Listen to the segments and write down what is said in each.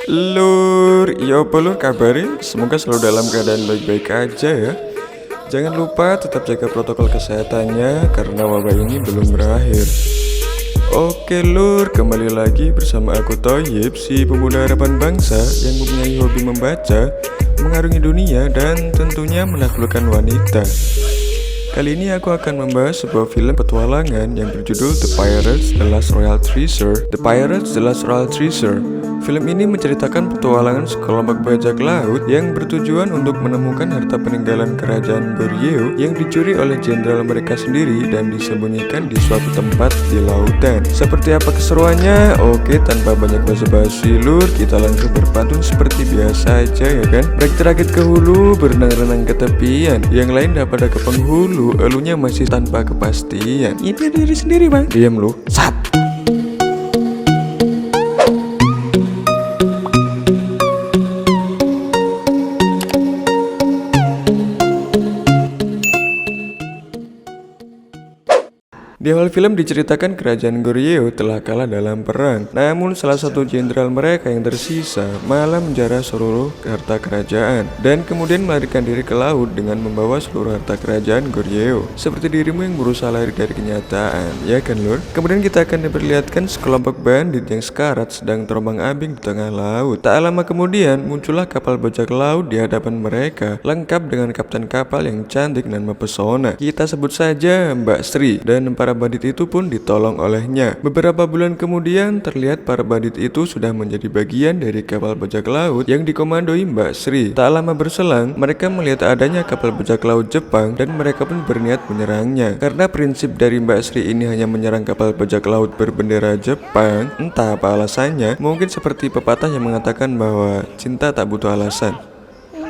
Lur, ya apa lur kabarnya? Semoga selalu dalam keadaan baik-baik aja ya. Jangan lupa tetap jaga protokol kesehatannya karena wabah ini belum berakhir. Oke lur, kembali lagi bersama aku Thoyib, si pemuda harapan bangsa yang mempunyai hobi membaca, mengarungi dunia dan tentunya menaklukkan wanita. Kali ini aku akan membahas sebuah film petualangan yang berjudul The Pirates: The Last Royal Treasure. The Pirates: The Last Royal Treasure. Film ini menceritakan petualangan sekelompok bajak laut yang bertujuan untuk menemukan harta peninggalan kerajaan Goryeo yang dicuri oleh jenderal mereka sendiri dan disembunyikan di suatu tempat di lautan. Seperti apa keseruannya? Oke, tanpa banyak basa-basi lur, kita langsung berpantun seperti biasa aja ya kan. Berakit-rakit ke hulu, berenang-renang ke tepian, yang lain daripada ke penghulu, elunya masih tanpa kepastian. Ini diri sendiri bang. Diam lu, sat. Di awal film diceritakan kerajaan Goryeo telah kalah dalam perang. Namun salah satu jenderal mereka yang tersisa malah menjarah seluruh harta kerajaan dan kemudian melarikan diri ke laut dengan membawa seluruh harta kerajaan Goryeo. Seperti dirimu yang berusaha lari dari kenyataan, ya kan lur? Kemudian kita akan diperlihatkan sekelompok bandit yang sekarat sedang terombang-ambing di tengah laut. Tak lama kemudian muncullah kapal bajak laut di hadapan mereka, lengkap dengan kapten kapal yang cantik dan mempesona. Kita sebut saja Mbak Sri, dan para bandit itu pun ditolong olehnya. Beberapa bulan kemudian terlihat para bandit itu sudah menjadi bagian dari kapal bajak laut yang dikomandoi Mbak Sri. Tak lama berselang, mereka melihat adanya kapal bajak laut Jepang dan mereka pun berniat menyerangnya. Karena prinsip dari Mbak Sri ini hanya menyerang kapal bajak laut berbendera Jepang, entah apa alasannya, mungkin seperti pepatah yang mengatakan bahwa cinta tak butuh alasan.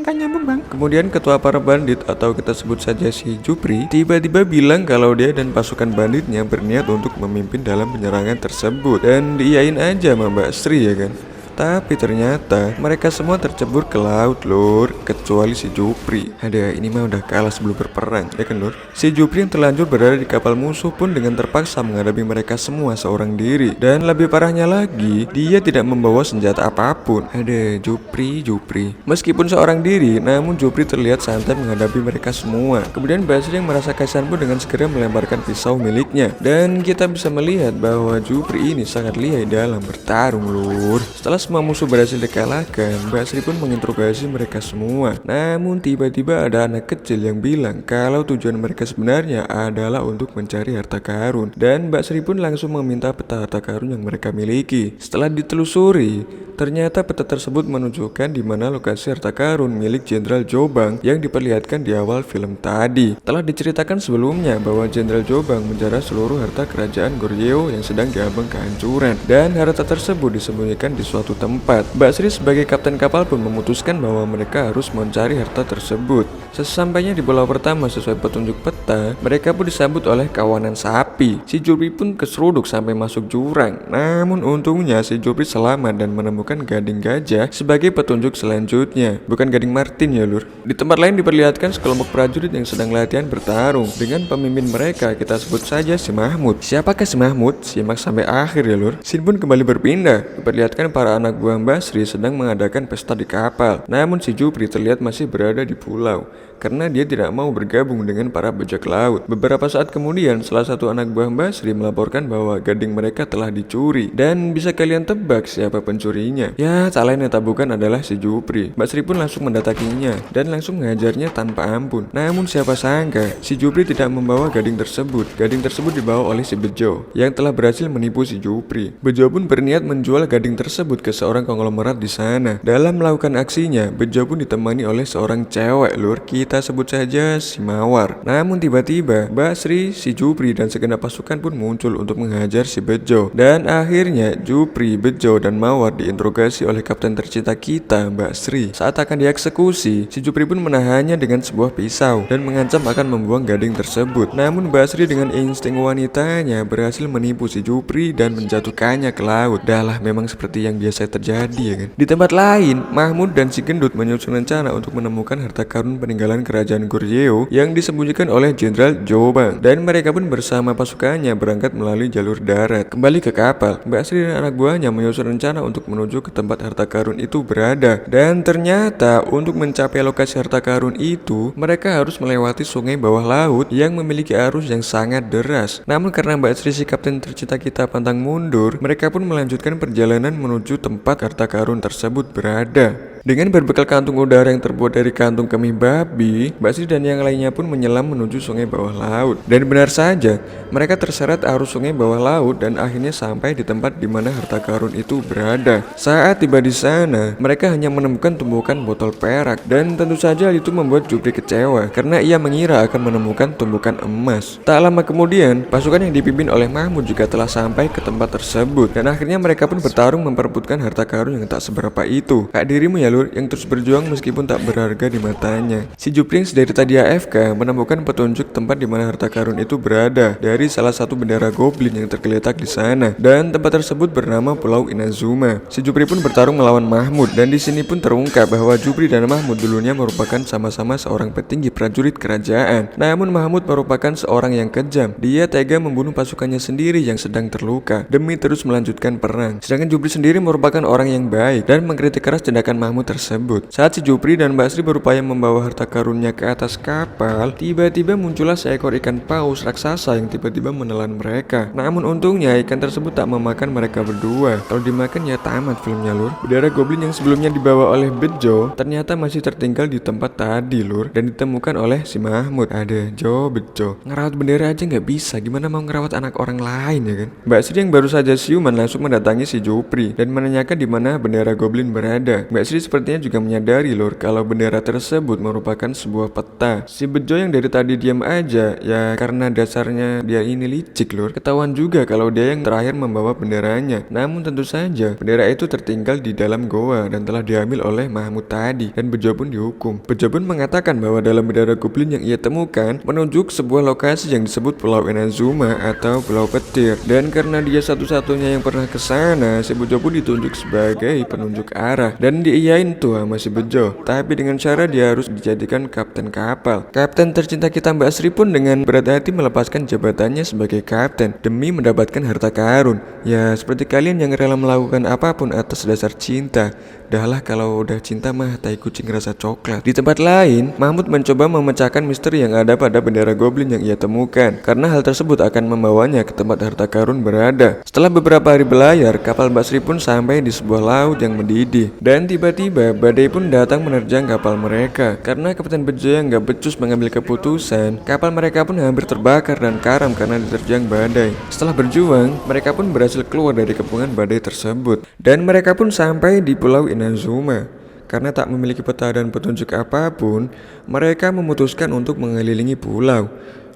Gak nyambung bang. Kemudian ketua para bandit atau kita sebut saja si Jupri tiba-tiba bilang kalau dia dan pasukan banditnya berniat untuk memimpin dalam penyerangan tersebut. Dan diiyain aja sama Mbak Sri ya kan. Tapi ternyata mereka semua tercebur ke laut lur, kecuali si Jupri. Ada ini mah udah kalah sebelum berperang, ya kan lur? Si Jupri yang terlanjur berada di kapal musuh pun dengan terpaksa menghadapi mereka semua seorang diri. Dan lebih parahnya lagi, dia tidak membawa senjata apapun. Ada Jupri. Meskipun seorang diri, namun Jupri terlihat santai menghadapi mereka semua. Kemudian Basri yang merasa kasihan pun dengan segera melemparkan pisau miliknya. Dan kita bisa melihat bahwa Jupri ini sangat lihai dalam bertarung lur. Setelah semua musuh berhasil dikalahkan, Mbak Sri pun menginterogasi mereka semua. Namun tiba-tiba ada anak kecil yang bilang kalau tujuan mereka sebenarnya adalah untuk mencari harta karun. Dan Mbak Sri pun langsung meminta peta harta karun yang mereka miliki. Setelah ditelusuri, ternyata peta tersebut menunjukkan di mana lokasi harta karun milik Jenderal Jobang yang diperlihatkan di awal film tadi. Telah diceritakan sebelumnya bahwa Jenderal Jobang menjarah seluruh harta kerajaan Goryeo yang sedang diambang kehancuran, dan harta tersebut disembunyikan di suatu tempat. Mbak Sri sebagai kapten kapal pun memutuskan bahwa mereka harus mencari harta tersebut. Sesampainya di pulau pertama sesuai petunjuk peta, mereka pun disambut oleh kawanan sapi. Si Jupri pun keseruduk sampai masuk jurang. Namun untungnya si Jupri selamat dan menemukan gading gajah sebagai petunjuk selanjutnya. Bukan gading Martin ya lur. Di tempat lain diperlihatkan sekelompok prajurit yang sedang latihan bertarung dengan pemimpin mereka, kita sebut saja si Mahmud. Siapakah si Mahmud? Simak sampai akhir ya lur. Scene pun kembali berpindah. Diperlihatkan para anak buah Mbak Sri sedang mengadakan pesta di kapal. Namun si Jupri terlihat masih berada di pulau karena dia tidak mau bergabung dengan para bajak laut. Beberapa saat kemudian, salah satu anak buah Mbak Sri melaporkan bahwa gading mereka telah dicuri. Dan bisa kalian tebak siapa pencurinya? Ya, tak lain tak bukan adalah si Jupri. Mbak Sri pun langsung mendatanginya dan langsung mengajarnya tanpa ampun. Namun siapa sangka, si Jupri tidak membawa gading tersebut. Gading tersebut dibawa oleh si Bejo yang telah berhasil menipu si Jupri. Bejo pun berniat menjual gading tersebut ke seorang konglomerat di sana. Dalam melakukan aksinya, Bejo pun ditemani oleh seorang cewek lur, kita sebut saja si Mawar. Namun tiba-tiba Mbak Sri, si Jupri dan segenap pasukan pun muncul untuk menghajar si Bejo. Dan akhirnya Jupri, Bejo dan Mawar diinterogasi oleh kapten tercinta kita, Mbak Sri. Saat akan dieksekusi, si Jupri pun menahannya dengan sebuah pisau dan mengancam akan membuang gading tersebut. Namun Mbak Sri dengan insting wanitanya berhasil menipu si Jupri dan menjatuhkannya ke laut. Dahlah, memang seperti yang biasa selesai terjadi ya kan. Di tempat lain, Mahmud dan si gendut menyusun rencana untuk menemukan harta karun peninggalan kerajaan Goryeo yang disembunyikan oleh Jenderal Jobang, dan mereka pun bersama pasukannya berangkat melalui jalur darat. Kembali ke kapal, Mbak Sri dan anak buahnya menyusun rencana untuk menuju ke tempat harta karun itu berada, dan ternyata untuk mencapai lokasi harta karun itu mereka harus melewati sungai bawah laut yang memiliki arus yang sangat deras. Namun karena Mbak Sri si kapten tercinta kita pantang mundur, mereka pun melanjutkan perjalanan menuju tempat harta karun tersebut berada. Dengan berbekal kantung udara yang terbuat dari kantung kemih babi, Mbak Sri dan yang lainnya pun menyelam menuju sungai bawah laut. Dan benar saja, mereka terseret arus sungai bawah laut dan akhirnya sampai di tempat di mana harta karun itu berada. Saat tiba di sana, mereka hanya menemukan tumpukan botol perak, dan tentu saja itu membuat Jupri kecewa karena ia mengira akan menemukan tumpukan emas. Tak lama kemudian, pasukan yang dipimpin oleh Mahmud juga telah sampai ke tempat tersebut, dan akhirnya mereka pun bertarung memperebutkan harta karun yang tak seberapa itu. Kak dirimu ya Lur, yang terus berjuang meskipun tak berharga di matanya. Si Jupri yang dari tadi AFK menemukan petunjuk tempat di mana harta karun itu berada dari salah satu bendera goblin yang tergeletak di sana, dan tempat tersebut bernama Pulau Inazuma. Si Jupri pun bertarung melawan Mahmud, dan di sini pun terungkap bahwa Jupri dan Mahmud dulunya merupakan sama-sama seorang petinggi prajurit kerajaan. Namun Mahmud merupakan seorang yang kejam. Dia tega membunuh pasukannya sendiri yang sedang terluka demi terus melanjutkan perang. Sedangkan Jupri sendiri merupakan orang yang baik dan mengkritik keras tindakan Mahmud tersebut. Saat si Jupri dan Mbak Sri berupaya membawa harta karunnya ke atas kapal, tiba-tiba muncullah seekor ikan paus raksasa yang tiba-tiba menelan mereka. Namun untungnya ikan tersebut tak memakan mereka berdua. Kalau dimakan ya tamat filmnya Lur. Bendera goblin yang sebelumnya dibawa oleh Bejo ternyata masih tertinggal di tempat tadi Lur, dan ditemukan oleh si Mahmud. Ada Bejo ngerawat bendera aja nggak bisa, gimana mau ngerawat anak orang lain ya kan. Mbak Sri yang baru saja siuman langsung mendatangi si Jupri dan menanyakan di mana bendera goblin berada. Mbak Sri sepertinya juga menyadari Lur kalau bendera tersebut merupakan sebuah peta. Si Bejo yang dari tadi diam aja ya karena dasarnya dia ini licik Lur, ketahuan juga kalau dia yang terakhir membawa benderanya. Namun tentu saja bendera itu tertinggal di dalam goa dan telah diambil oleh Mahmud tadi, dan Bejo pun dihukum. Bejo pun mengatakan bahwa dalam bendera goblin yang ia temukan menunjuk sebuah lokasi yang disebut Pulau Inazuma atau Pulau Petir, dan karena dia satu-satunya yang pernah ke sana, si Bejo pun ditunjuk sebagai penunjuk arah dan diiyain tuh sama si Bejo, tapi dengan syarat dia harus dijadikan kapten kapal. Kapten tercinta kita Mbak Sri pun dengan berat hati melepaskan jabatannya sebagai kapten demi mendapatkan harta karun. Ya seperti kalian yang rela melakukan apapun atas dasar cinta. Dahlah kalau udah cinta mah tai kucing rasa coklat. Di tempat lain, Mahmud mencoba memecahkan misteri yang ada pada bendera goblin yang ia temukan, karena hal tersebut akan membawanya ke tempat harta karun berada. Setelah beberapa hari berlayar, kapal Mbak Sri pun sampai di sebuah laut yang mendidih, dan tiba-tiba badai pun datang menerjang kapal mereka. Karena Kapten Bejo yang gak becus mengambil keputusan, kapal mereka pun hampir terbakar dan karam karena diterjang badai. Setelah berjuang, mereka pun berhasil keluar dari kepungan badai tersebut, dan mereka pun sampai di Pulau Inazuma. Karena tak memiliki peta dan petunjuk apapun, mereka memutuskan untuk mengelilingi pulau.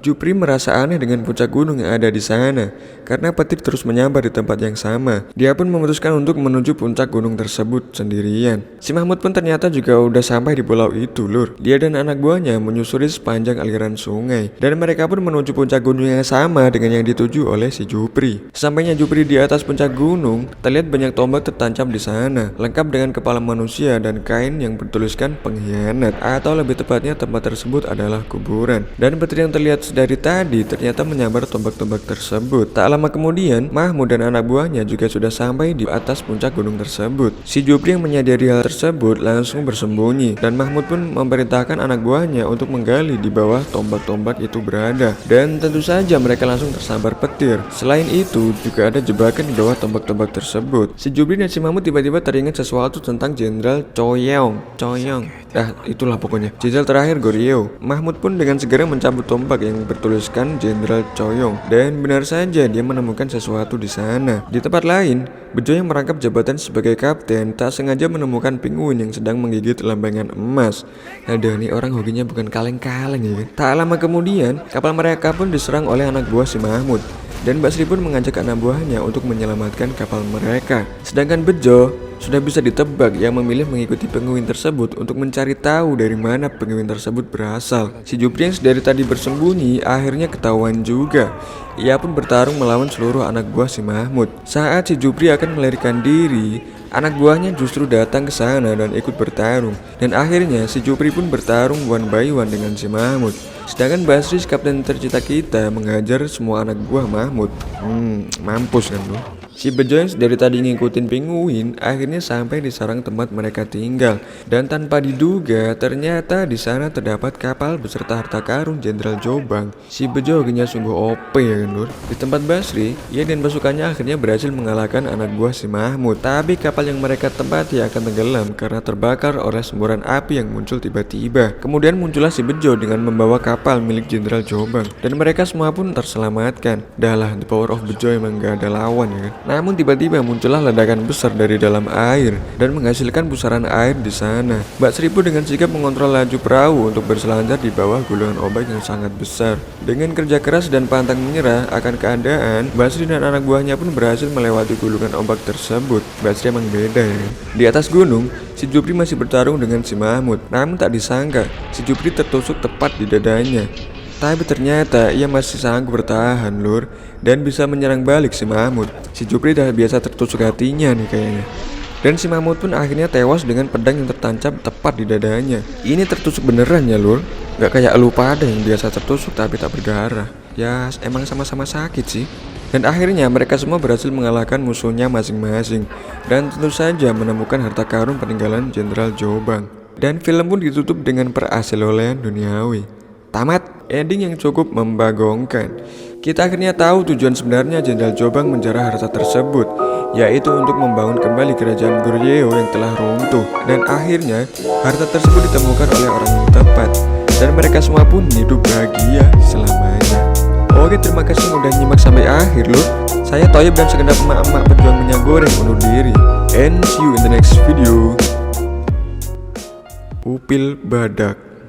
Jupri merasa aneh dengan puncak gunung yang ada di sana, karena petir terus menyambar di tempat yang sama. Dia pun memutuskan untuk menuju puncak gunung tersebut sendirian. Si Mahmud pun ternyata juga udah sampai di pulau itu Lur. Dia dan anak buahnya menyusuri sepanjang aliran sungai, dan mereka pun menuju puncak gunung yang sama dengan yang dituju oleh si Jupri. Sampainya Jupri di atas puncak gunung, terlihat banyak tombak tertancap di sana, lengkap dengan kepala manusia dan kain yang bertuliskan pengkhianat, atau lebih tepatnya tempat tersebut adalah kuburan. Dan petir yang terlihat dari tadi ternyata menyambar tombak-tombak tersebut. Tak lama kemudian, Mahmud dan anak buahnya juga sudah sampai di atas puncak gunung tersebut. Si Jupri yang menyadari hal tersebut langsung bersembunyi, dan Mahmud pun memerintahkan anak buahnya untuk menggali di bawah tombak-tombak itu berada. Dan tentu saja mereka langsung tersambar petir. Selain itu, juga ada jebakan di bawah tombak-tombak tersebut. Si Jupri dan si Mahmud tiba-tiba teringat sesuatu tentang Jenderal Choyong. Itulah pokoknya Jenderal terakhir Goryeo. Mahmud pun dengan segera mencabut tombak yang bertuliskan Jenderal Choyong, dan benar saja dia menemukan sesuatu di sana. Di tempat lain, Bejo yang merangkap jabatan sebagai kapten tak sengaja menemukan penguin yang sedang menggigit lempengan emas. Aduh, nih orang hobinya bukan kaleng-kaleng ya kan. Tak lama kemudian, kapal mereka pun diserang oleh anak buah si Mahmud, dan Mbak Sri pun mengajak anak buahnya untuk menyelamatkan kapal mereka. Sedangkan Bejo Sudah bisa ditebak yang memilih mengikuti penguin tersebut untuk mencari tahu dari mana penguin tersebut berasal. Si Jupri yang dari tadi bersembunyi akhirnya ketahuan juga. Ia pun bertarung melawan seluruh anak buah si Mahmud. Saat si Jupri akan melarikan diri, anak buahnya justru datang ke sana dan ikut bertarung. Dan akhirnya si Jupri pun bertarung one by one dengan si Mahmud. Sedangkan Basri, kapten tercinta kita, mengajar semua anak buah Mahmud. Mampus kan lu. Si Bejo yang dari tadi ngikutin penguin akhirnya sampai di sarang tempat mereka tinggal, dan tanpa diduga ternyata di sana terdapat kapal beserta harta karun Jenderal Jombang. Si Bejo akhirnya sungguh OP ya kan Lur. Di tempat Basri, ia dan pasukannya akhirnya berhasil mengalahkan anak buah si Mahmud. Tapi kapal yang mereka tempati akan tenggelam karena terbakar oleh semburan api yang muncul tiba-tiba. Kemudian muncullah si Bejo dengan membawa kapal milik Jenderal Jombang, dan mereka semua pun terselamatkan. Dahlah, the power of Bejo emang gak ada lawan ya kan. Namun tiba-tiba muncullah ledakan besar dari dalam air dan menghasilkan pusaran air di sana. Mbak Sri pun dengan sigap mengontrol laju perahu untuk berselancar di bawah gulungan ombak yang sangat besar. Dengan kerja keras dan pantang menyerah akan keadaan, Mbak Sri dan anak buahnya pun berhasil melewati gulungan ombak tersebut. Mbak Sri emang beda ya. Di atas gunung, si Jupri masih bertarung dengan si Mahmud. Namun tak disangka, si Jupri tertusuk tepat di dadanya. Tapi ternyata ia masih sanggup bertahan Lur, dan bisa menyerang balik si Mahmud. Si Jupri dah biasa tertusuk hatinya nih kayaknya. Dan si Mahmud pun akhirnya tewas dengan pedang yang tertancap tepat di dadanya. Ini tertusuk beneran ya Lur, gak kayak elu pada yang biasa tertusuk tapi tak berdarah. Ya emang sama-sama sakit sih. Dan akhirnya mereka semua berhasil mengalahkan musuhnya masing-masing, dan tentu saja menemukan harta karun peninggalan Jenderal Jombang. Dan film pun ditutup dengan perasilolean duniawi. Tamat. Ending yang cukup membagongkan. Kita akhirnya tahu tujuan sebenarnya Jenderal Jombang menjarah harta tersebut, yaitu untuk membangun kembali kerajaan Goryeo yang telah runtuh. Dan akhirnya harta tersebut ditemukan oleh orang yang tepat, dan mereka semua pun hidup bahagia selamanya. Oke, terima kasih udah nyimak sampai akhir Lur. Saya Toyib dan segenap emak-emak pejuang minyak goreng undur diri. And see you in the next video. Upil Badak.